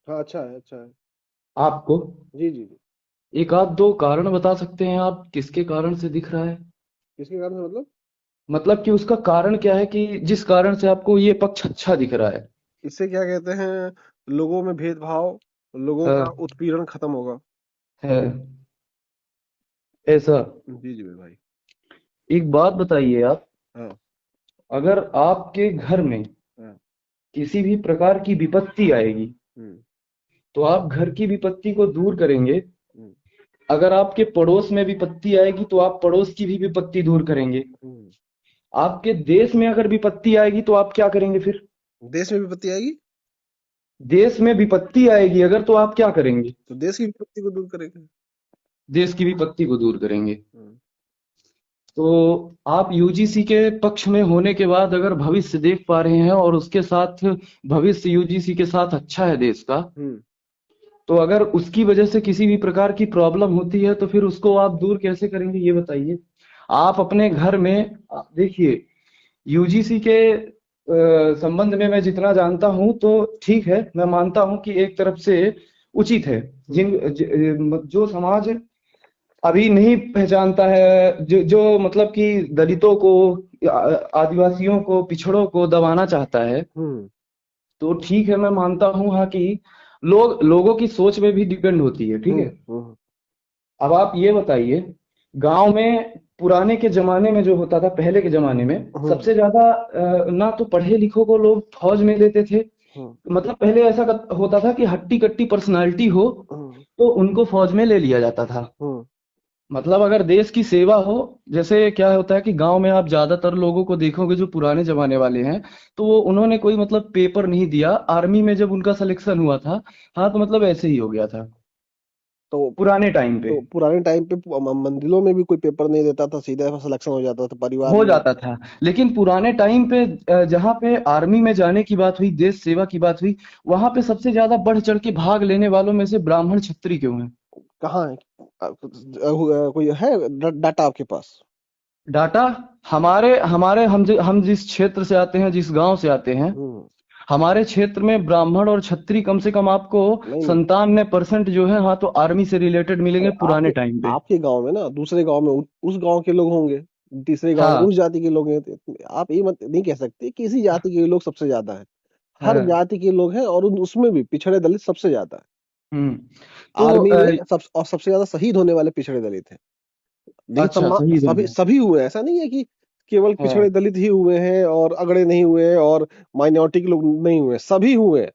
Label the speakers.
Speaker 1: हाँ, अच्छा है, अच्छा है।
Speaker 2: आपको
Speaker 1: जी, जी, जी।
Speaker 2: एक आध दो कारण बता सकते हैं आप किसके कारण से दिख रहा है?
Speaker 1: किसके कारण से मतलब?
Speaker 2: मतलब कि उसका कारण क्या है कि जिस कारण से आपको ये पक्ष अच्छा दिख रहा है?
Speaker 1: इससे क्या कहते हैं, लोगों में भेदभाव, लोगों का
Speaker 2: हाँ,
Speaker 1: उत्पीड़न खत्म होगा।
Speaker 2: है ऐसा।
Speaker 1: जी, जी, मेरे भाई।
Speaker 2: एक बात बताइए आप,
Speaker 1: हाँ,
Speaker 2: अगर आपके घर में
Speaker 1: हाँ।
Speaker 2: किसी भी प्रकार की विपत्ति आएगी
Speaker 1: हुँ,
Speaker 2: तो आप घर की विपत्ति को दूर करेंगे।
Speaker 1: हुँ,
Speaker 2: अगर आपके पड़ोस में विपत्ति आएगी तो आप पड़ोस की भी विपत्ति दूर करेंगे।
Speaker 1: हुँ।
Speaker 2: आपके देश में अगर विपत्ति आएगी तो आप क्या करेंगे फिर?
Speaker 1: देश में विपत्ति आएगी,
Speaker 2: देश में विपत्ति आएगी अगर तो आप क्या करेंगे?
Speaker 1: तो देश की विपत्ति को दूर करेंगे।
Speaker 2: देश की विपत्ति को दूर करेंगे।
Speaker 1: हुँ,
Speaker 2: तो आप यूजीसी के पक्ष में होने के बाद अगर भविष्य देख पा रहे हैं और उसके साथ भविष्य यूजीसी के साथ अच्छा है देश का,
Speaker 1: हुँ।
Speaker 2: तो अगर उसकी वजह से किसी भी प्रकार की प्रॉब्लम होती है तो फिर उसको आप दूर कैसे करेंगे ये बताइए। आप अपने घर में देखिए, यूजीसी के संबंध में मैं जितना जानता हूं तो ठीक है, मैं मानता हूं कि एक तरफ से उचित है।
Speaker 1: हुँ,
Speaker 2: जो समाज अभी नहीं पहचानता है, जो जो मतलब कि दलितों को, आदिवासियों को, पिछड़ों को दबाना चाहता है,
Speaker 1: हुँ,
Speaker 2: तो ठीक है, मैं मानता हूँ हाँ कि लोगों की सोच में भी डिपेंड होती है, ठीक
Speaker 1: हुँ,
Speaker 2: है।
Speaker 1: हुँ,
Speaker 2: अब आप ये बताइए, गांव में पुराने के जमाने में जो होता था, पहले के जमाने में
Speaker 1: हुँ,
Speaker 2: सबसे ज्यादा ना तो पढ़े लिखों को लोग फौज में लेते थे।
Speaker 1: हुँ,
Speaker 2: मतलब पहले ऐसा होता था कि हट्टी कट्टी पर्सनालिटी हो
Speaker 1: हुँ,
Speaker 2: तो उनको फौज में ले लिया जाता था।
Speaker 1: हुँ।
Speaker 2: मतलब अगर देश की सेवा हो, जैसे क्या होता है कि गांव में आप ज्यादातर लोगों को देखोगे जो पुराने जमाने वाले हैं, तो वो उन्होंने कोई मतलब पेपर नहीं दिया, आर्मी में जब उनका सिलेक्शन हुआ था, हाँ तो मतलब ऐसे ही हो गया था
Speaker 1: तो
Speaker 2: पुराने टाइम पे।
Speaker 1: तो पुराने टाइम पे मंदिरों में भी कोई पेपर नहीं देता था, सीधा सिलेक्शन हो जाता था परिवार
Speaker 2: हो
Speaker 1: में।
Speaker 2: जाता था, लेकिन पुराने टाइम पे जहाँ पे आर्मी में जाने की बात हुई, देश सेवा की बात हुई, वहां पे सबसे ज्यादा बढ़ चढ़ के भाग लेने वालों में से ब्राह्मण क्षत्रिय क्यों हैं?
Speaker 1: कहाँ है? कोई है डाटा आपके पास?
Speaker 2: डाटा, हमारे हमारे हम जिस क्षेत्र से आते हैं, जिस गांव से आते हैं,
Speaker 1: हम्म।
Speaker 2: हमारे क्षेत्र में ब्राह्मण और क्षत्रिय कम से कम आपको
Speaker 1: नहीं, नहीं।
Speaker 2: 97% जो है, हाँ तो आर्मी से रिलेटेड
Speaker 1: अरे,
Speaker 2: मिलेंगे
Speaker 1: आपके
Speaker 2: पुराने टाइम पे।
Speaker 1: आपके गांव में ना, दूसरे गांव में उस गांव के लोग होंगे, तीसरे गांव में
Speaker 2: हाँ,
Speaker 1: उस जाति के लोग हैं, तो आप ये मत नहीं कह सकते कि इसी जाति के लोग सबसे ज्यादा है। हर
Speaker 2: है।
Speaker 1: जाति के लोग हैं, और उसमें भी पिछड़े दलित सबसे ज्यादा है।
Speaker 2: हम्म। तो
Speaker 1: आर्मी में सबसे ज्यादा शहीद होने वाले पिछड़े दलित हैं। देखिए,
Speaker 2: अच्छा, सही
Speaker 1: सभी
Speaker 2: है।
Speaker 1: सभी हुए हैं, ऐसा नहीं है कि केवल
Speaker 2: हाँ,
Speaker 1: पिछड़े दलित ही हुए हैं और अगड़े नहीं हुए हैं और माइनॉरिटी के लोग नहीं हुए हैं, सभी हुए हैं।